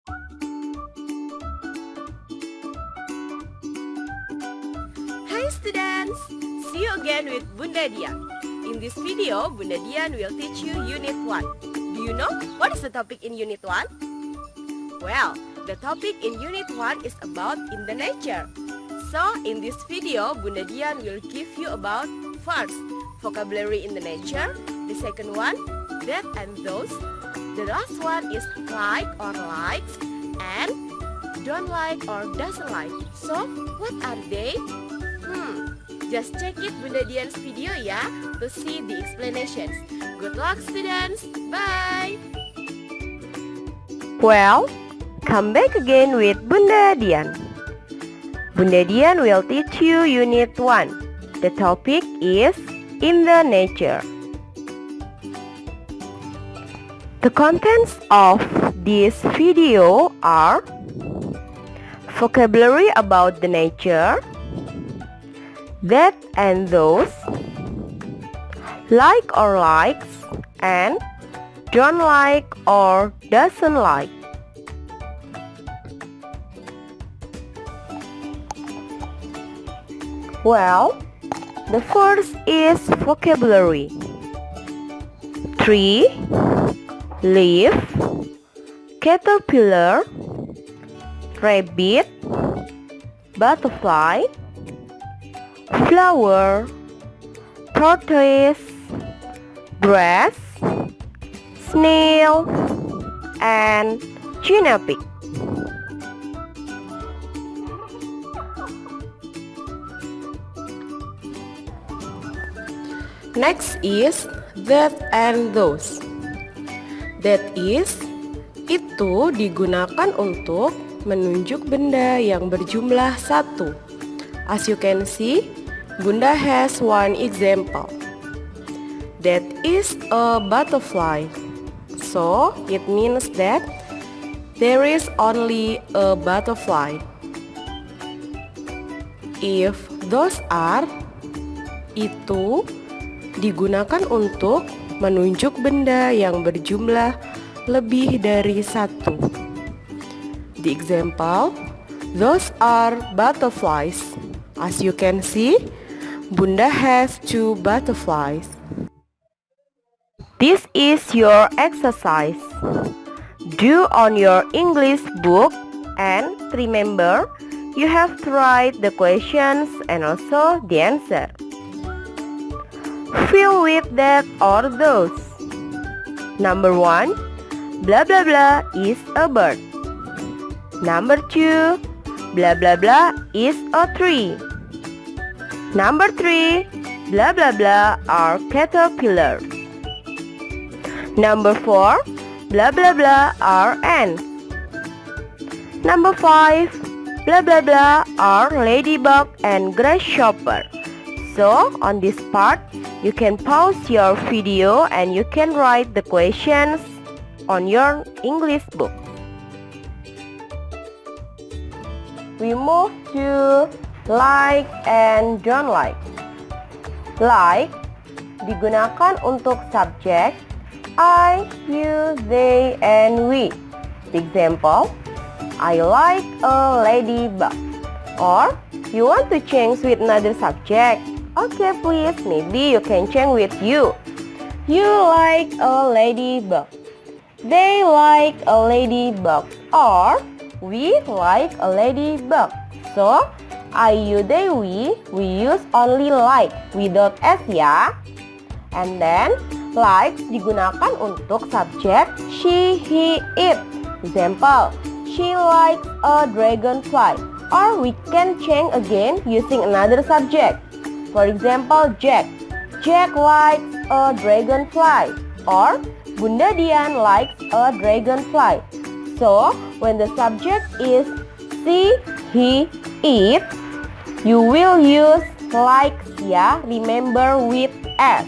Hi students! See you again with Bunda Dian. In this video, Bunda Dian will teach you Unit 1. Do you know what is the topic in Unit 1? Well, the topic in Unit 1 is about in the nature. So, in this video, Bunda Dian will give you about first, vocabulary in the nature. The second one, that and those. The last one is like or likes and don't like or doesn't like. So, what are they? Just check it Bunda Dian's video ya to see the explanations. Good luck students. Bye. Well, come back again with Bunda Dian. Bunda Dian will teach you Unit 1. The topic is in the nature. The contents of this video are vocabulary about the nature, that and those, like or likes, and don't like or doesn't like. Well, the first is vocabulary. Tree, leaf, caterpillar, rabbit, butterfly, flower, tortoise, grass, snail, and guinea pig. Next is that and those. That is, itu digunakan untuk menunjuk benda yang berjumlah satu. As you can see, Bunda has one example. That is a butterfly. So, it means that there is only a butterfly. If those are, itu digunakan untuk menunjuk benda yang berjumlah lebih dari satu. The example, those are butterflies. As you can see, Bunda has 2 butterflies. This is your exercise. Do on your English book and remember, you have to write the questions and also the answer. Fill with that or those. Number 1, blah blah blah is a bird. Number 2, blah blah blah is a tree. Number 3, blah blah blah are caterpillars. Number 4, blah blah blah are ants. Number 5, blah blah blah are ladybug and grasshopper. So, on this part, you can pause your video and you can write the questions on your English book. We move to like and don't like. Like digunakan untuk subjek I, you, they, and we. The example, I like a ladybug. Or, you want to change with another subject. Okay, please, maybe you can change with you. You like a ladybug. They like a ladybug. Or, we like a ladybug. So, I, you, they, we use only like without s ya. And then, likes digunakan untuk subjek she, he, it. Example, she likes a dragonfly. Or, we can change again using another subject. For example, Jack. Jack likes a dragonfly. Or, Bunda Dian likes a dragonfly. So, when the subject is she, he, it, you will use likes ya, remember with s.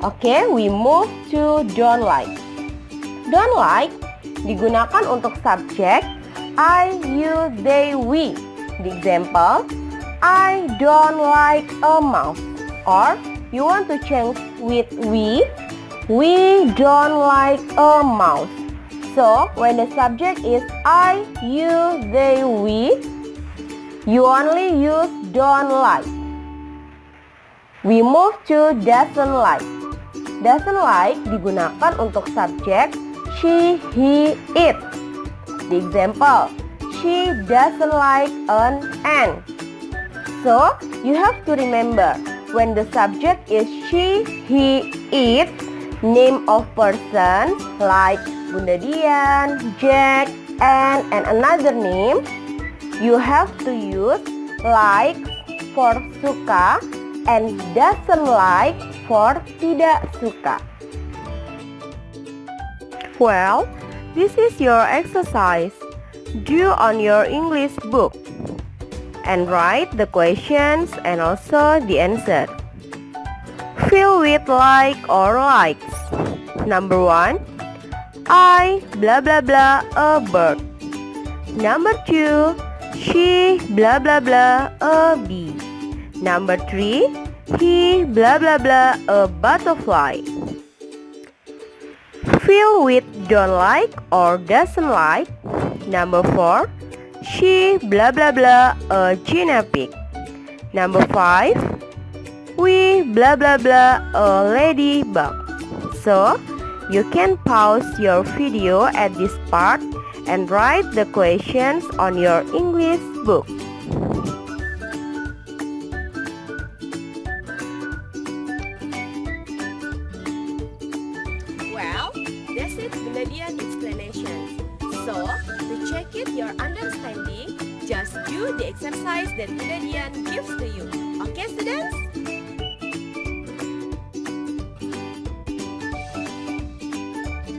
Okay, we move to don't like. Don't like digunakan untuk subjek I, you, they, we. The example, I don't like a mouse. Or you want to change with we don't like a mouse. So, when the subject is I, you, they, we, you only use don't like. We move to doesn't like. Doesn't like digunakan untuk subjek she, he, it. The example, she doesn't like an ant. So, you have to remember, when the subject is she, he, it, name of person like Bunda Dian, Jack, and another name, you have to use like for suka and doesn't like for tidak suka. Well, this is your exercise. Do on your English book and write the questions and also the answer. Fill with like or likes. Number 1, I blah blah blah a bird. Number 2, she blah blah blah a bee. Number 3, he blah blah blah a butterfly. Fill with don't like or doesn't like. Number 4, she blah blah blah a guinea pig. Number 5, we blah blah blah a ladybug. So, you can pause your video at this part and write the questions on your English book. Well, that's it, Bunda Dian explanations. So, to check it your understanding, just do the exercise that Bunda Dian gives to you. Okay, students?